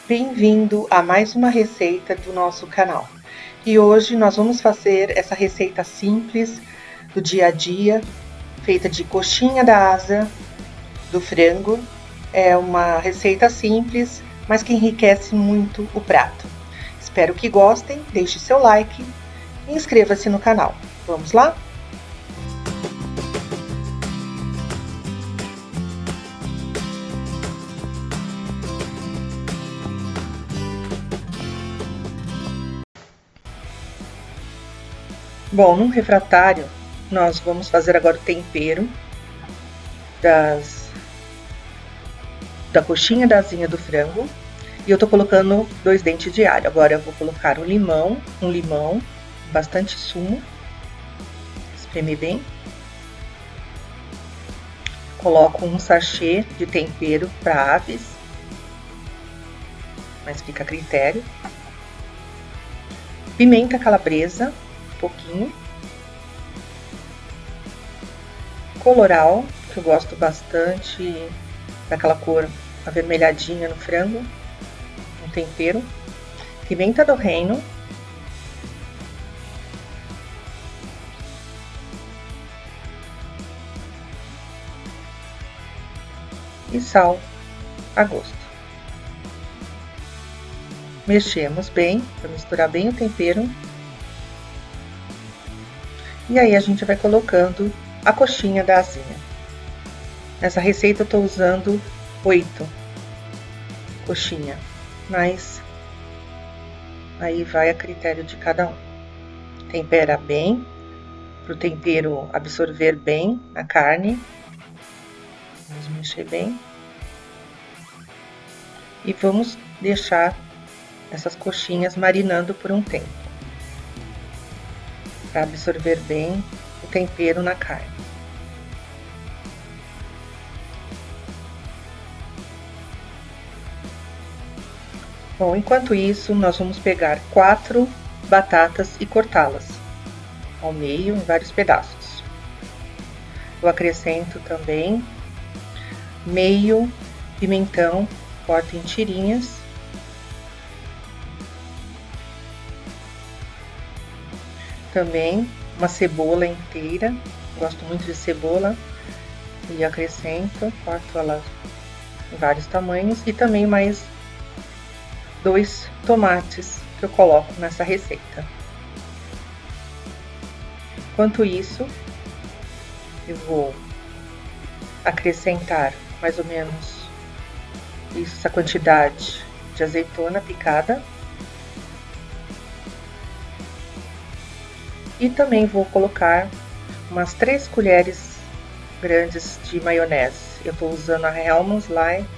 Bem-vindo a mais uma receita do nosso canal. E hoje nós vamos fazer essa receita simples do dia a dia, feita de coxinha da asa do frango. É uma receita simples, mas que enriquece muito o prato. Espero que gostem, deixe seu like e inscreva-se no canal. Vamos lá? Bom, num refratário, nós vamos fazer agora o tempero da coxinha da asinha do frango. E eu tô colocando 2 dentes de alho. Agora eu vou colocar um limão, bastante sumo. Espremer bem. Coloco um sachê de tempero para aves, mas fica a critério. Pimenta calabresa, um pouquinho. Colorau, que eu gosto bastante daquela cor avermelhadinha no frango, um tempero. Pimenta do reino. E sal a gosto. Mexemos bem, para misturar bem o tempero. E aí a gente vai colocando a coxinha da asinha. Nessa receita eu tô usando 8 coxinha, mas aí vai a critério de cada um. Tempera bem, para o tempero absorver bem a carne. Vamos mexer bem. E vamos deixar essas coxinhas marinando por um tempo, para absorver bem o tempero na carne. Bom, enquanto isso, nós vamos pegar 4 batatas e cortá-las ao meio em vários pedaços. Eu acrescento também meio pimentão, corto em tirinhas. Também uma cebola inteira, gosto muito de cebola, e acrescento, corto ela em vários tamanhos, e também mais 2 tomates que eu coloco nessa receita. Enquanto isso, eu vou acrescentar mais ou menos essa quantidade de azeitona picada. E também vou colocar umas 3 colheres grandes de maionese. Eu estou usando a Hellmann's Line,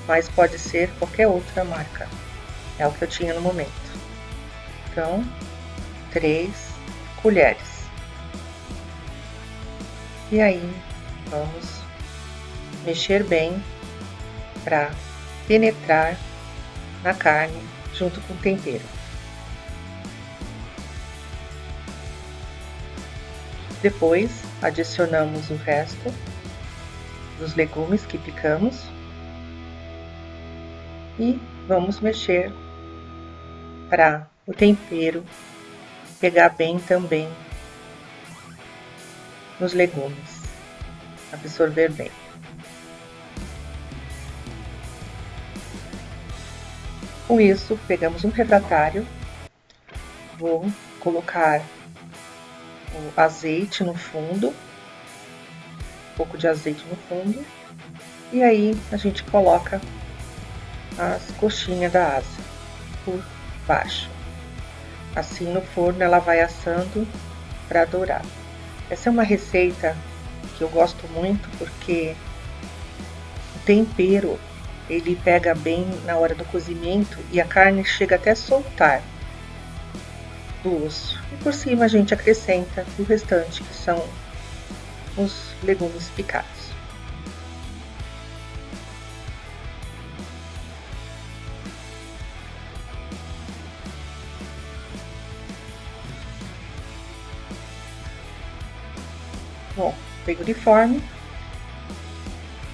mas pode ser qualquer outra marca. É o que eu tinha no momento. Então, 3 colheres. E aí, vamos mexer bem para penetrar na carne junto com o tempero. Depois, adicionamos o resto dos legumes que picamos e vamos mexer para o tempero pegar bem também nos legumes, absorver bem. Com isso, pegamos um refratário, vou colocar o azeite no fundo, um pouco de azeite no fundo, e aí a gente coloca as coxinhas da asa por baixo. Assim no forno ela vai assando para dourar. Essa é uma receita que eu gosto muito porque o tempero ele pega bem na hora do cozimento e a carne chega até a soltar do osso. E por cima a gente acrescenta o restante, que são os legumes picados. Bom, peguei de forma.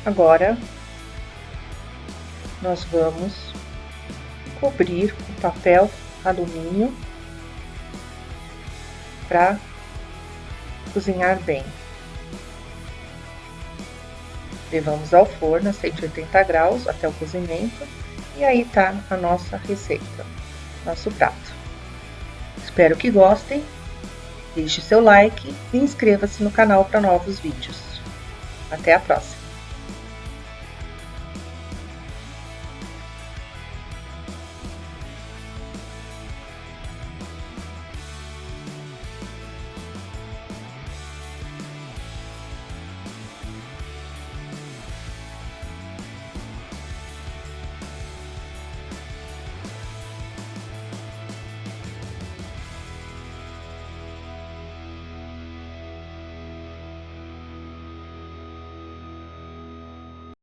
Agora nós vamos cobrir o papel alumínio para cozinhar bem. Levamos ao forno a 180 graus até o cozimento e aí tá a nossa receita, nosso prato. Espero que gostem, deixe seu like e inscreva-se no canal para novos vídeos. Até a próxima!